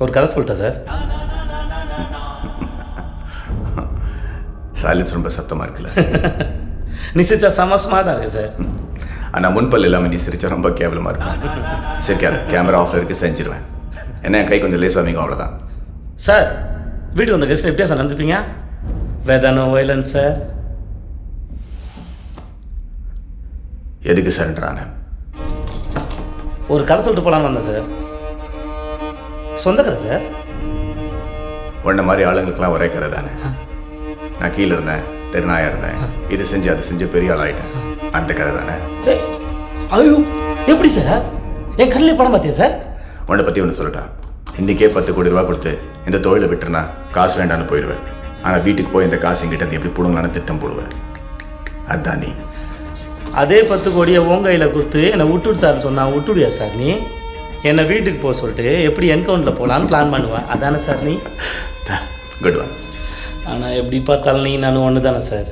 ஒரு கதை சொல்லிட்டேன் சார். சைலன்ஸ் ரொம்ப சத்தமாக இருக்குல்ல. நீ சிரிச்சா செம ஸ்மார்ட்டாக இருக்கு சார். ஆனால் முன்பல் இல்லாமல் நீ சிரிச்சா ரொம்ப கேவலமாக இருக்கும். சிரிக்காது, கேமரா ஆஃபில் இருக்கு, செஞ்சிருவேன். என்ன என் கை கொஞ்சம் லேசாக அமைக்கும், அவ்வளோதான். சார் வீட்டுக்கு வந்த கெஸ்ட்டில் எப்படியா சார் நடந்துப்பீங்க? வேதானோ வயலன்ஸ் சார். எதுக்கு சரண்டரான? ஒரு கதை சொல்லிட்டு போகலான்னு வந்தேன் சார். சொந்த கதை சார். உன்ன மாதிரி ஆளுங்களுக்கெல்லாம் ஒரே கதை தானே. நான் கீழே இருந்தேன், தெருநாயாக இருந்தேன், இது செஞ்சு அது செஞ்சு பெரிய ஆள் ஆகிட்டேன், அந்த கதை தானே. ஐயோ எப்படி சார்? என் கண்ணிலே படம் பார்த்தியா சார்? உன்னை பற்றி ஒன்று சொல்லட்டா. இன்றைக்கே 10 கோடி ரூபா கொடுத்து இந்த தொழிலை விட்டுருனா காசு வேண்டான்னு போயிடுவேன். ஆனால் வீட்டுக்கு போய் இந்த காசு எங்கிட்ட எப்படி போடுங்களான்னு திட்டம் போடுவேன். அதுதான் நீ. அதே 10 கோடியை உன் கையில் கொடுத்து என்னை விட்டுடு சார்னு சொன்னா விட்டுடுயா சார்? நீ என்னை வீட்டுக்கு போக சொல்லிட்டு எப்படி என்கவுண்டில் போகலான்னு பிளான் பண்ணுவேன், அதானே சார் நீ? Good one. ஆனால் எப்படி பார்த்தாலும் நீ நானும் ஒன்று தானே சார்?